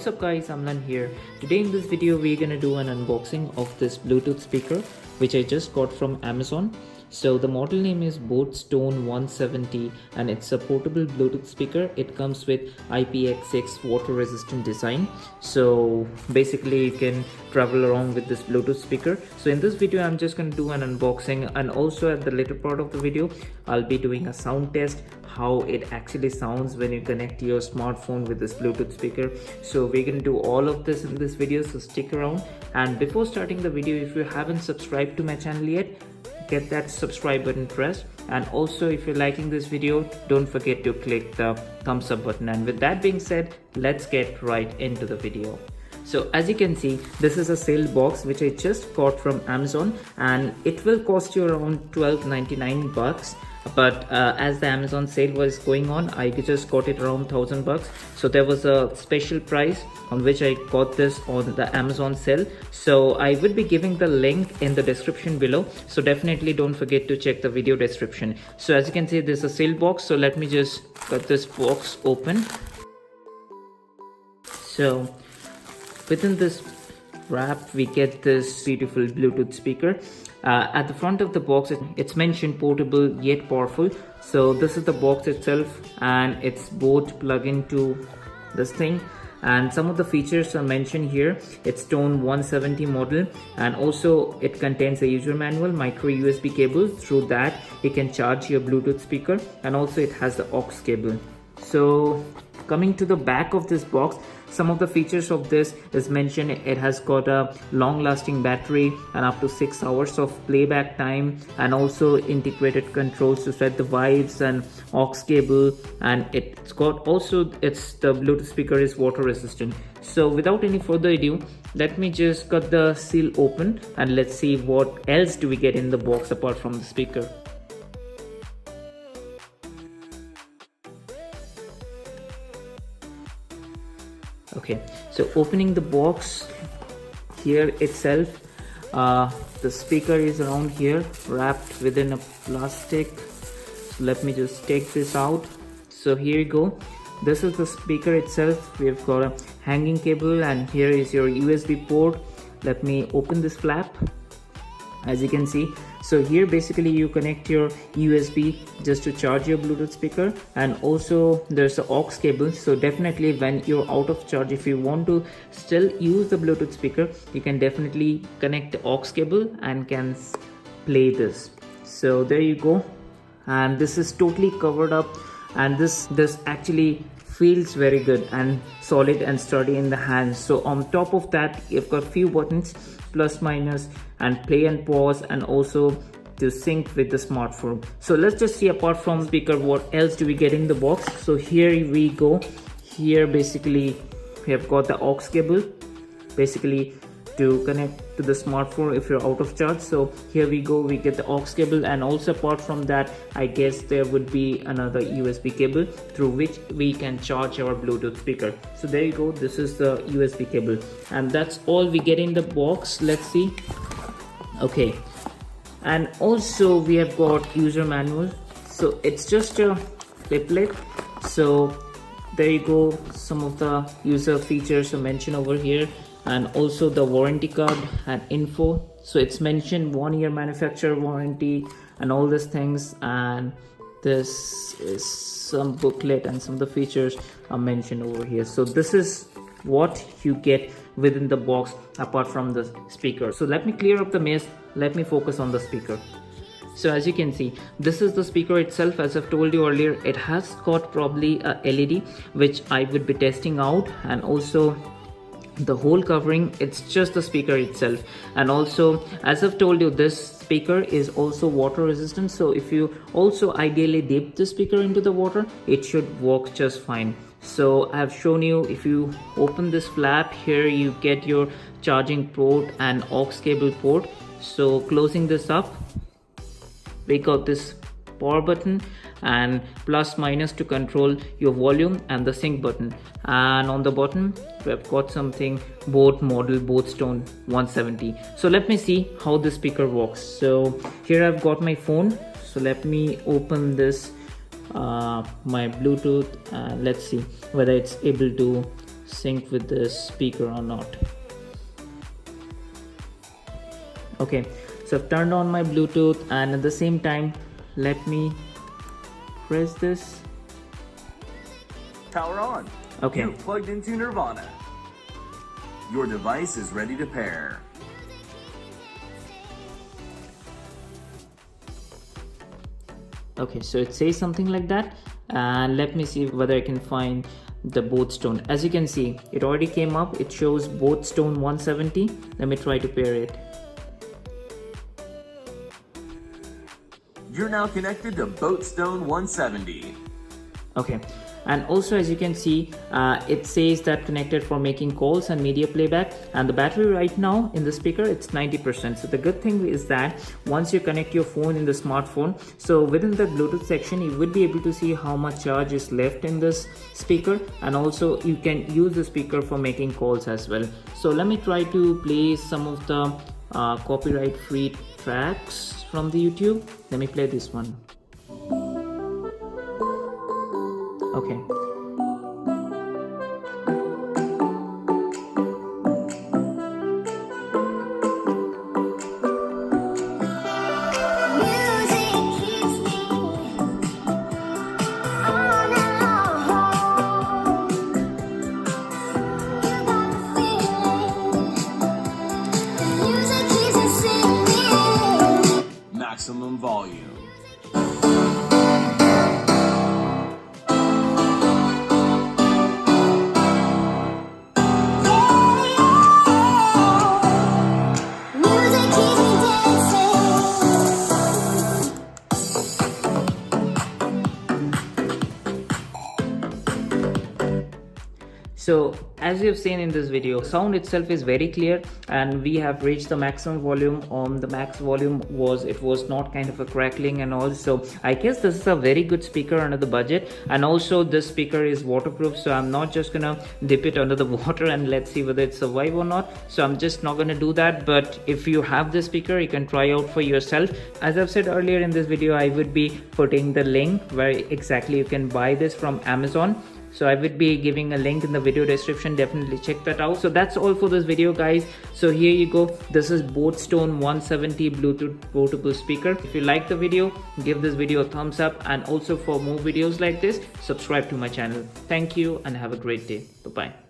What's up guys, I'm Lan here. Today in this video we're gonna do an unboxing of this Bluetooth speaker which I just got from Amazon. So the model name is Stone 170 and it's a portable Bluetooth speaker. It comes with IPX6 water resistant design. So basically you can travel around with this Bluetooth speaker. So in this video I'm just going to do an unboxing, and also at the later part of the video I'll be doing a sound test, how it actually sounds when you connect your smartphone with this Bluetooth speaker. So we're going to do all of this in this video, so stick around. And before starting the video, if you haven't subscribed to my channel yet, get that subscribe button pressed, and also if you're liking this video, don't forget to click the thumbs up button. And with that being said, let's get right into the video. So as you can see, this is a sale box which I just got from Amazon, and it will cost you around $12.99 bucks. But as the Amazon sale was going on, I just got it around $1,000. So there was a special price on which I got this on the Amazon sale. So I will be giving the link in the description below, so definitely don't forget to check the video description. So as you can see, this is a sale box, so let me just cut this box open. So within this wrap we get this beautiful Bluetooth speaker. At the front of the box it's mentioned portable yet powerful. So this is the box itself, and it's both plug into this thing, and some of the features are mentioned here. It's Stone 170 model, and also it contains a user manual, micro USB cable. Through that you can charge your Bluetooth speaker, and also it has the aux cable. So coming to the back of this box, some of the features of this is mentioned. It has got a long-lasting battery and up to 6 hours of playback time, and also integrated controls to set the vibes and aux cable, and it's got also the Bluetooth speaker is water resistant. So without any further ado, let me just cut the seal open and let's see what else do we get in the box apart from the speaker. Okay, so opening the box here itself, the speaker is around here wrapped within a plastic. So let me just take this out. So here you go, this is the speaker itself. We've got a hanging cable, and here is your USB port. Let me open this flap. As you can see, so here basically you connect your USB just to charge your Bluetooth speaker, and also there's the aux cable. So definitely when you're out of charge, if you want to still use the Bluetooth speaker, you can definitely connect the aux cable and can play this. So there you go, and this is totally covered up, and this actually feels very good and solid and sturdy in the hands. So on top of that you've got few buttons, plus, minus, and play and pause, and also to sync with the smartphone. So let's just see, apart from speaker, what else do we get in the box. So here we go. Here basically we have got the aux cable, basically to connect to the smartphone if you're out of charge. So here we go, we get the aux cable, and also apart from that I guess there would be another USB cable through which we can charge our Bluetooth speaker. So there you go, this is the USB cable, and that's all we get in the box. Let's see. Okay, and also we have got user manual. So it's just a leaflet. So there you go, some of the user features are mentioned over here, and also the warranty card and info. So it's mentioned 1 year manufacturer warranty and all these things, and this is some booklet and some of the features are mentioned over here. So this is what you get within the box apart from the speaker. So let me clear up the mess, let me focus on the speaker. So as you can see, this is the speaker itself. As I've told you earlier, it has got probably a LED which I would be testing out, and also the whole covering, it's just the speaker itself. And also as I've told you, this speaker is also water resistant, so if you also ideally dip the speaker into the water, it should work just fine. So I have shown you, if you open this flap here, you get your charging port and aux cable port. So closing this up, we got this power button and plus minus to control your volume, and the sync button, and on the bottom we've got something, both model, both Stone 170. So let me see how the speaker works. So here I've got my phone, so let me open this my Bluetooth, let's see whether it's able to sync with this speaker or not. Okay, so I've turned on my Bluetooth, and at the same time, let me press this. Power on. Okay. You've plugged into Nirvana. Your device is ready to pair. Okay, so it says something like that, and let me see whether I can find the Boat Tone. As you can see, it already came up. It shows Boat Tone 170. Let me try to pair it. You're now connected to Boatstone 170. Okay, and also as you can see, it says that connected for making calls and media playback, and the battery right now in the speaker, it's 90%. So the good thing is that once you connect your phone in the smartphone, so within the Bluetooth section, you would be able to see how much charge is left in this speaker, and also you can use the speaker for making calls as well. So let me try to play some of the copyright free tracks from the YouTube. Let me play this one. Okay. Maximum volume. So as you have seen in this video, sound itself is very clear, and we have reached the maximum volume. On the max volume was not kind of a crackling and all. So I guess this is a very good speaker under the budget, and also this speaker is waterproof, so I'm not just gonna dip it under the water and let's see whether it survives or not. So I'm just not gonna do that. But if you have this speaker, you can try out for yourself. As I've said earlier in this video, I would be putting the link where exactly you can buy this from Amazon. So I would be giving a link in the video description. Definitely check that out. So that's all for this video, guys. So here you go. This is Boatstone 170 Bluetooth portable speaker. If you like the video, give this video a thumbs up, and also for more videos like this, subscribe to my channel. Thank you and have a great day. Bye-bye.